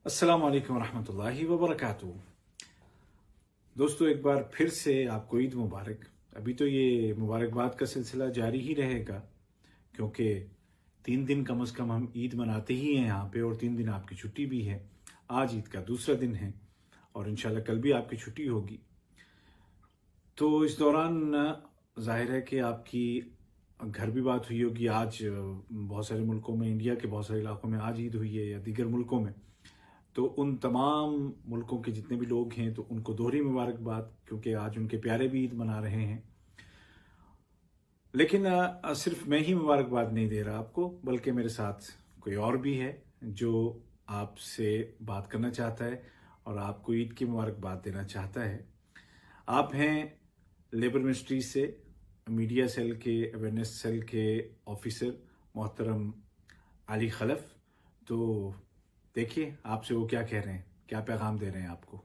अस्सलाम वालेकुम रहमतुल्लाहि व बरकातुहू। दोस्तों, एक बार फिर से आपको ईद मुबारक। अभी तो ये मुबारकबाद का सिलसिला जारी ही रहेगा, क्योंकि 3 दिन कम से कम हम ईद मनाते ही हैं यहाँ पे, और 3 दिन आपकी छुट्टी भी है। आज ईद का दूसरा दिन है और इंशाल्लाह कल भी आपकी छुट्टी होगी। तो इस दौरान जाहिर है कि आपकी घर भी बात हुई होगी। आज बहुत सारे मुल्कों में, इंडिया के बहुत सारे इलाकों में आज ईद हुई है, या दीगर मुल्कों में। तो उन तमाम मुल्कों के जितने भी लोग हैं तो उनको दोहरी मुबारकबाद, क्योंकि आज उनके प्यारे भी ईद मना रहे हैं। लेकिन सिर्फ मैं ही मुबारकबाद नहीं दे रहा आपको, बल्कि मेरे साथ कोई और भी है जो आपसे बात करना चाहता है और आपको ईद की मुबारकबाद देना चाहता है। आप हैं लेबर मिनिस्ट्री से मीडिया सेल के, अवेयरनेस सेल के ऑफिसर मोहतरम अली खलफ। तो देखिए आपसे वो क्या कह रहे हैं, क्या पैगाम दे रहे हैं आपको।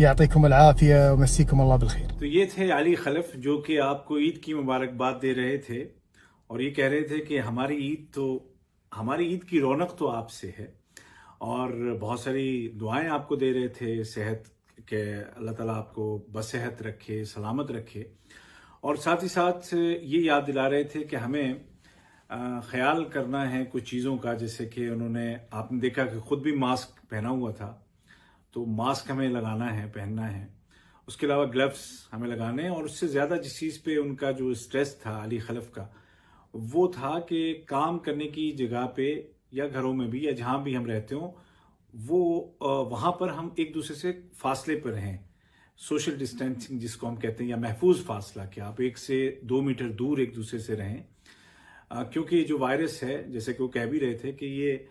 यातिकुम अल-आफिया व मस्सीकुम अल्लाह बिल खैर। तो ये थे अली खलफ, जो कि आपको ईद की मुबारकबाद दे रहे थे और ये कह रहे थे कि हमारी ईद की रौनक तो आपसे है, और बहुत सारी दुआएं आपको दे रहे थे सेहत के। अल्लाह ताला आपको बसेहत रखे, सलामत रखे, और साथ ही साथ ये याद दिला रहे थे कि हमें ख्याल करना है कुछ चीज़ों का। जैसे कि आपने देखा कि खुद भी मास्क पहना हुआ था, तो मास्क हमें लगाना है, पहनना है। उसके अलावा ग्लव्स हमें लगाने हैं, और उससे ज़्यादा जिस चीज़ पे उनका जो स्ट्रेस था अली खलफ का, वो था कि काम करने की जगह पे या घरों में भी या जहाँ भी हम रहते हों, वो वहाँ पर हम एक दूसरे से फासले पर रहें। सोशल डिस्टेंसिंग जिसको हम कहते हैं, या महफूज फासला, कि आप 1 से 2 मीटर दूर एक दूसरे से रहें। क्योंकि जो वायरस है, जैसे कि वो कह भी रहे थे कि ये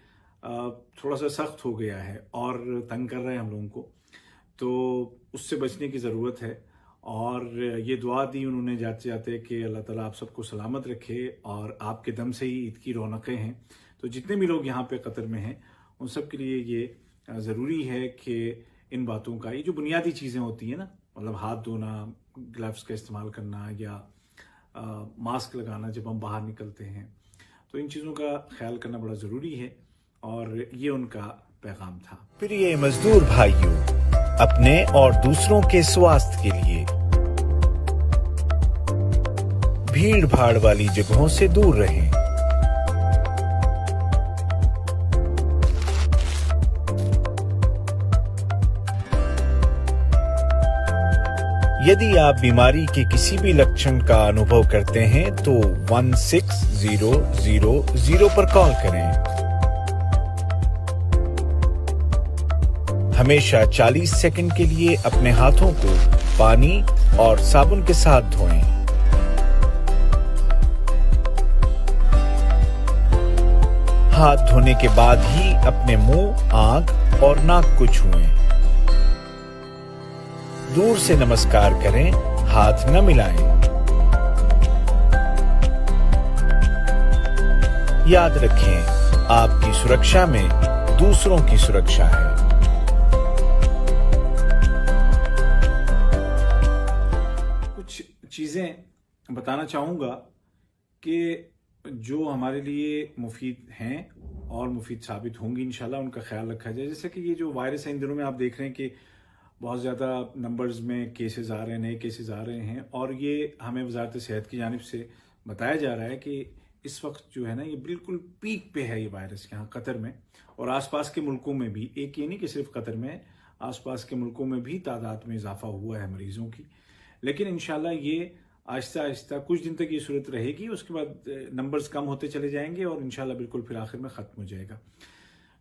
थोड़ा सा सख्त हो गया है और तंग कर रहे हैं हम लोगों को, तो उससे बचने की ज़रूरत है। और ये दुआ दी उन्होंने जाते जाते कि अल्लाह ताला आप सबको सलामत रखे, और आपके दम से ही ईद की रौनकें हैं। तो जितने भी लोग यहाँ पे कतर में हैं, उन सब के लिए ये ज़रूरी है कि इन बातों का, ये जो बुनियादी चीज़ें होती हैं ना, मतलब हाथ धोना, ग्लव्स का इस्तेमाल करना, या मास्क लगाना जब हम बाहर निकलते हैं, तो इन चीज़ों का ख्याल करना बड़ा ज़रूरी है। और ये उनका पैगाम था। प्रिय मजदूर भाइयों, अपने और दूसरों के स्वास्थ्य के लिए भीड़ भाड़ वाली जगहों से दूर रहें। यदि आप बीमारी के किसी भी लक्षण का अनुभव करते हैं तो 1600 पर कॉल करें। हमेशा 40 सेकंड के लिए अपने हाथों को पानी और साबुन के साथ धोएं। हाथ धोने के बाद ही अपने मुंह, आंख और नाक को छुएं। दूर से नमस्कार करें, हाथ न मिलाएं। याद रखें, आपकी सुरक्षा में दूसरों की सुरक्षा है। चीज़ें बताना चाहूँगा कि जो हमारे लिए मुफीद हैं और मुफीद साबित होंगी इंशाल्लाह, उनका ख्याल रखा जाए। जैसे कि ये जो वायरस है, इन दिनों में आप देख रहे हैं कि बहुत ज़्यादा नंबर्स में केसेस आ रहे हैं, नए केसेस आ रहे हैं, और ये हमें वजारत सेहत की जानिब से बताया जा रहा है कि इस वक्त जो है ना, ये बिल्कुल पीक पे है ये वायरस यहाँ कतर में, और आसपास के मुल्कों में भी। एक ये नहीं कि सिर्फ कतर में, आसपास के मुल्कों में भी तादाद में इजाफा हुआ है मरीजों की। लेकिन इंशाल्लाह ये आहिस्ता आहिस्ता कुछ दिन तक ये सूरत रहेगी, उसके बाद नंबर्स कम होते चले जाएंगे और इंशाल्लाह बिल्कुल फिर आखिर में ख़त्म हो जाएगा।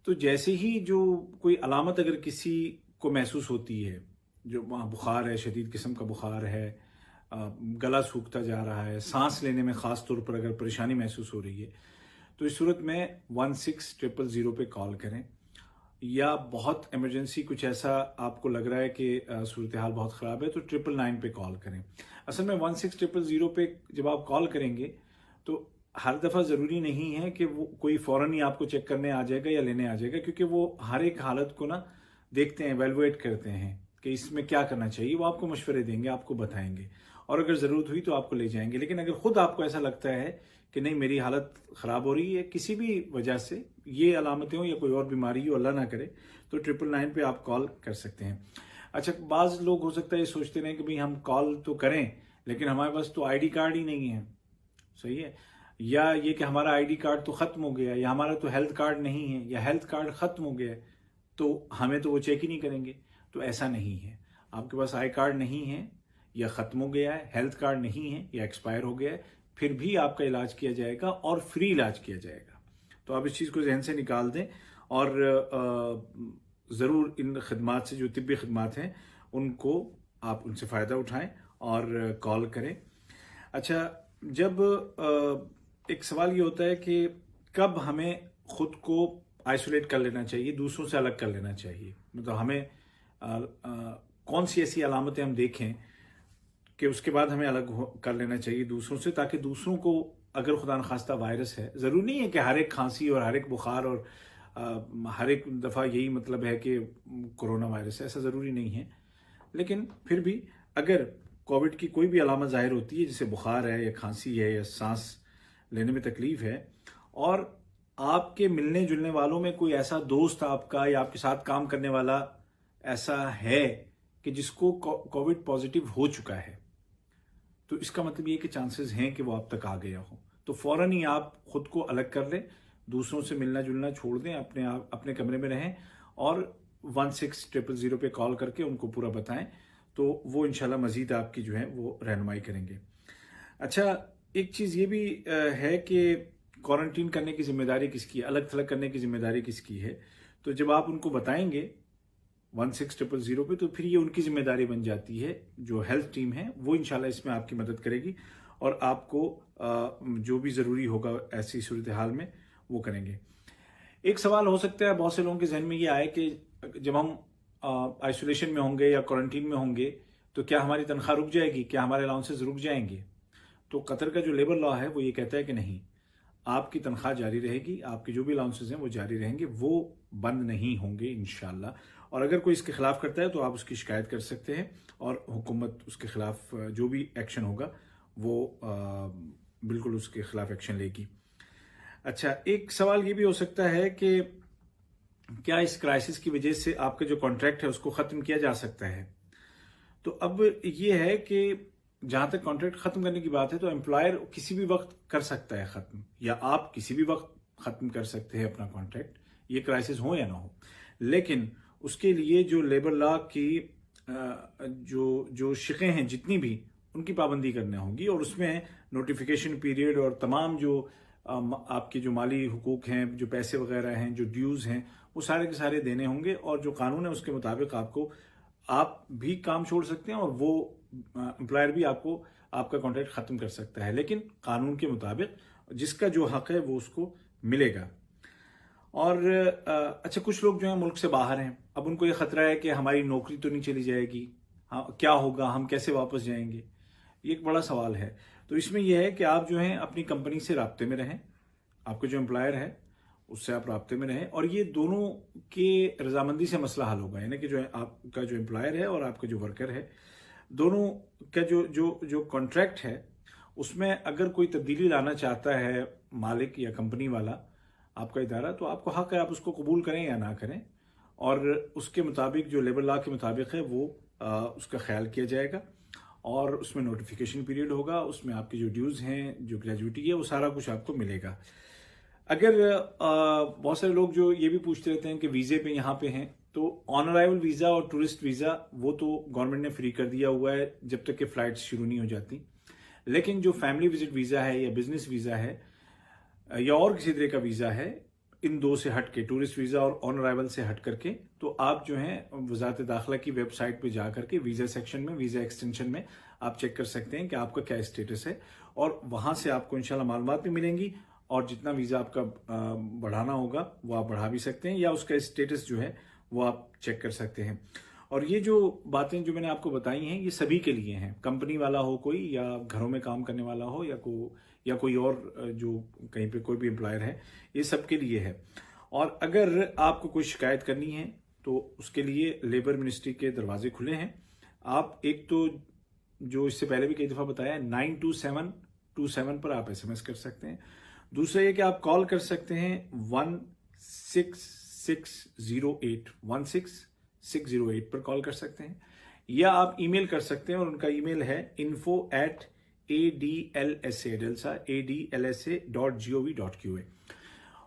तो जैसे ही जो कोई अलामत अगर किसी को महसूस होती है, जो बुखार है, शदीद किस्म का बुखार है, गला सूखता जा रहा है, सांस लेने में ख़ास तौर पर अगर परेशानी महसूस हो रही है, तो इस सूरत में 16000 पे कॉल करें। या बहुत इमरजेंसी कुछ ऐसा आपको लग रहा है कि सूरत हाल बहुत ख़राब है, तो 999 पे कॉल करें। असल में 16000 पे जब आप कॉल करेंगे तो हर दफ़ा ज़रूरी नहीं है कि वो कोई फ़ौरन ही आपको चेक करने आ जाएगा या लेने आ जाएगा, क्योंकि वो हर एक हालत को ना देखते हैं, एवेलुएट करते हैं कि इसमें क्या करना चाहिए। वो आपको मशवरे देंगे, आपको बताएंगे और अगर ज़रूरत हुई तो आपको ले जाएंगे। लेकिन अगर खुद आपको ऐसा लगता है कि नहीं मेरी हालत ख़राब हो रही है किसी भी वजह से, ये अलामतें हो या कोई और बीमारी हो, अल्लाह ना करे, तो 999 पे आप कॉल कर सकते हैं। अच्छा, बाज़ लोग हो सकता है ये सोचते रहें कि भाई हम कॉल तो करें लेकिन हमारे पास तो आईडी कार्ड ही नहीं है, सही है, या ये कि हमारा आईडी कार्ड तो ख़त्म हो गया, या हमारा तो हेल्थ कार्ड नहीं है, या हेल्थ कार्ड ख़त्म हो गया है तो हमें तो वो चेक ही नहीं करेंगे। तो ऐसा नहीं है। आपके पास आई कार्ड नहीं है या ख़त्म हो गया है, हेल्थ कार्ड नहीं है या एक्सपायर हो गया है, फिर भी आपका इलाज किया जाएगा और फ्री इलाज किया जाएगा। तो आप इस चीज़ को जहन से निकाल दें और ज़रूर इन खदमात से, जो तिब्बी खदमात हैं, उनको आप उनसे फ़ायदा उठाएं और कॉल करें। अच्छा, जब एक सवाल ये होता है कि कब हमें ख़ुद को आइसोलेट कर लेना चाहिए, दूसरों से अलग कर लेना चाहिए, मतलब हमें कौन सी ऐसी अलामतें हम देखें कि उसके बाद हमें अलग कर लेना चाहिए दूसरों से, ताकि दूसरों को अगर खुदा न खास्ता वायरस है, ज़रूरी नहीं है कि हर एक खांसी और हर एक बुखार और हर एक दफ़ा यही मतलब है कि कोरोना वायरस है, ऐसा ज़रूरी नहीं है, लेकिन फिर भी अगर कोविड की कोई भी अलामत ज़ाहिर होती है, जैसे बुखार है या खांसी है या सांस लेने में तकलीफ़ है, और आपके मिलने जुलने वालों में कोई ऐसा दोस्त आपका या आपके साथ काम करने वाला ऐसा है कि जिसको कोविड पॉजिटिव हो चुका है, तो इसका मतलब ये कि चांसेस हैं कि वो आप तक आ गया हो। तो फ़ौरन ही आप खुद को अलग कर लें, दूसरों से मिलना जुलना छोड़ दें, अपने कमरे में रहें और 16000 पे कॉल करके उनको पूरा बताएं, तो वो इंशाल्लाह मज़ीद आपकी जो है वो रहनुमाई करेंगे। अच्छा, एक चीज़ ये भी है कि क्वारंटीन करने की जिम्मेदारी किसकी है, अलग थलग करने की जिम्मेदारी किसकी है। तो जब आप उनको बताएंगे 16000 पे, तो फिर ये उनकी जिम्मेदारी बन जाती है। जो हेल्थ टीम है वो इंशाल्लाह इसमें आपकी मदद करेगी और आपको जो भी ज़रूरी होगा ऐसी सूरत हाल में वो करेंगे। एक सवाल हो सकता है बहुत से लोगों के जहन में ये आए कि जब हम आइसोलेशन में होंगे या क्वारंटीन में होंगे तो क्या हमारी तनख्वाह रुक जाएगी, क्या हमारे अलाउंसेस रुक जाएंगे। तो कतर का जो लेबर लॉ है वो ये कहता है कि नहीं, आपकी तनख्वाह जारी रहेगी, आपके जो भी अलाउंसेस हैं वो जारी रहेंगे, वो बंद नहीं होंगे इंशाल्लाह। और अगर कोई इसके खिलाफ करता है तो आप उसकी शिकायत कर सकते हैं और हुकूमत उसके खिलाफ जो भी एक्शन होगा वो बिल्कुल उसके खिलाफ एक्शन लेगी। अच्छा, एक सवाल ये भी हो सकता है कि क्या इस क्राइसिस की वजह से आपका जो कॉन्ट्रैक्ट है उसको ख़त्म किया जा सकता है। तो अब ये है कि जहां तक कॉन्ट्रैक्ट ख़त्म करने की बात है तो एम्प्लॉयर किसी भी वक्त कर सकता है ख़त्म, या आप किसी भी वक्त ख़त्म कर सकते हैं अपना कॉन्ट्रैक्ट, ये क्राइसिस हो या ना हो। लेकिन उसके लिए जो लेबर लॉ की जो शिकें हैं जितनी भी, उनकी पाबंदी करना होगी और उसमें नोटिफिकेशन पीरियड और तमाम जो आपके जो माली हुकूक हैं, जो पैसे वगैरह हैं, जो ड्यूज़ हैं, वो सारे के सारे देने होंगे और जो कानून है उसके मुताबिक आप भी काम छोड़ सकते हैं और वो एम्प्लॉयर भी आपका कॉन्ट्रैक्ट ख़त्म कर सकता है, लेकिन कानून के मुताबिक जिसका जो हक है वो उसको मिलेगा। और अच्छा, कुछ लोग जो हैं मुल्क से बाहर हैं, अब उनको ये ख़तरा है कि हमारी नौकरी तो नहीं चली जाएगी, हाँ क्या होगा, हम कैसे वापस जाएंगे, ये एक बड़ा सवाल है। तो इसमें यह है कि आप जो हैं अपनी कंपनी से राब्ते में रहें, आपका जो एम्प्लॉयर है उससे आप राब्ते में रहें और ये दोनों के रजामंदी से मसला हल होगा, यानी कि जो आपका जो एम्प्लॉयर है और आपका जो वर्कर है, दोनों का जो कॉन्ट्रैक्ट है उसमें अगर कोई तब्दीली लाना चाहता है मालिक या कंपनी वाला, आपका इदारा, तो आपको हक है आप उसको कबूल करें या ना करें और उसके मुताबिक जो लेबर लॉ के मुताबिक है वो उसका ख्याल किया जाएगा और उसमें नोटिफिकेशन पीरियड होगा, उसमें आपकी जो ड्यूज़ हैं, जो ग्रेजुइटी है, वो सारा कुछ आपको मिलेगा। अगर बहुत सारे लोग जो ये भी पूछते रहते हैं कि वीज़े पे यहाँ पे हैं, तो ऑन अराइवल वीज़ा और टूरिस्ट वीज़ा वो तो गवर्नमेंट ने फ्री कर दिया हुआ है जब तक कि फ़्लाइट्स शुरू नहीं हो जाती। लेकिन जो फैमिली विजिट वीज़ा है या बिजनेस वीज़ा है या और किसी तरह का वीज़ा है, इन दो से हट के, टूरिस्ट वीज़ा और ऑन अराइवल से हट करके, तो आप जो है वजारत दाखिला की वेबसाइट पे जा करके वीज़ा सेक्शन में, वीज़ा एक्सटेंशन में आप चेक कर सकते हैं कि आपका क्या स्टेटस है, और वहां से आपको इंशाल्लाह मालूमात भी मिलेंगी, और जितना वीज़ा आपका बढ़ाना होगा वो आप बढ़ा भी सकते हैं, या उसका स्टेटस जो है वो आप चेक कर सकते हैं। और ये जो बातें जो मैंने आपको बताई हैं ये सभी के लिए हैं, कंपनी वाला हो कोई, या घरों में काम करने वाला हो, या कोई और जो कहीं पे कोई भी एम्प्लॉयर है, ये सबके लिए है। और अगर आपको कोई शिकायत करनी है तो उसके लिए लेबर मिनिस्ट्री के दरवाजे खुले हैं। आप एक तो जो इससे पहले भी कई दफ़ा बताया 92727 पर आप SMS कर सकते हैं। दूसरा ये कि आप कॉल कर सकते हैं 16608 पर कॉल कर सकते हैं, या आप ईमेल कर सकते हैं, और उनका ईमेल है info@adlsa.gov.qa,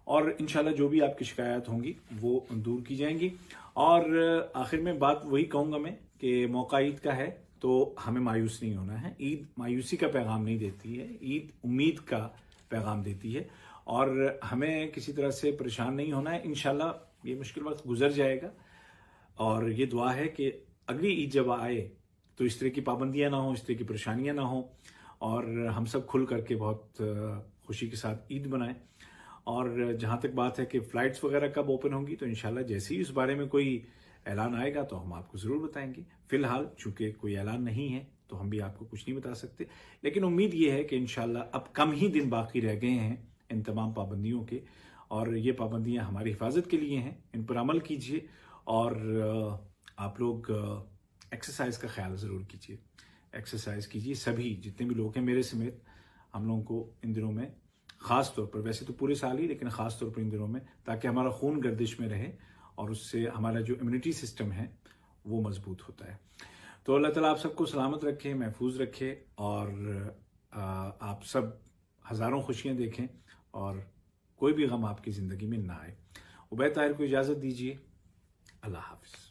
और इंशाल्लाह जो भी आपकी शिकायत होंगी वो दूर की जाएंगी। और आखिर में बात वही कहूंगा मैं कि मौका ईद का है तो हमें मायूस नहीं होना है। ईद मायूसी का पैगाम नहीं देती है, ईद उम्मीद का पैगाम देती है, और हमें किसी तरह से परेशान नहीं होना है। इंशाल्लाह ये मुश्किल वक्त गुजर जाएगा, और ये दुआ है कि अगली ईद जब आए तो इस तरह की पाबंदियां ना हो, इस तरह की परेशानियां ना हो, और हम सब खुल करके बहुत खुशी के साथ ईद मनाएं। और जहां तक बात है कि फ्लाइट्स वगैरह कब ओपन होंगी, तो इंशाल्लाह जैसे ही इस बारे में कोई ऐलान आएगा तो हम आपको ज़रूर बताएंगे। फिलहाल चूंकि कोई ऐलान नहीं है तो हम भी आपको कुछ नहीं बता सकते, लेकिन उम्मीद ये है कि इंशाल्लाह अब कम ही दिन बाकी रह गए हैं इन तमाम पाबंदियों के, और ये पाबंदियां हमारी हिफाजत के लिए हैं। इन पर अमल कीजिए, और आप लोग एक्सरसाइज का ख्याल ज़रूर कीजिए, एक्सरसाइज कीजिए। सभी जितने भी लोग हैं, मेरे समेत, हम लोगों को इन दिनों में ख़ास तौर पर, वैसे तो पूरे साल ही, लेकिन ख़ास तौर पर इन दिनों में, ताकि हमारा खून गर्दिश में रहे और उससे हमारा जो इम्यूनिटी सिस्टम है वो मजबूत होता है। तो अल्लाह ताला आप सबको सलामत रखे, महफूज रखे, और आप सब हज़ारों खुशियाँ देखें और कोई भी गम आपकी ज़िंदगी में ना आए। उबैद ताहिर को इजाज़त दीजिए। अल्लाह हाफ़िज़।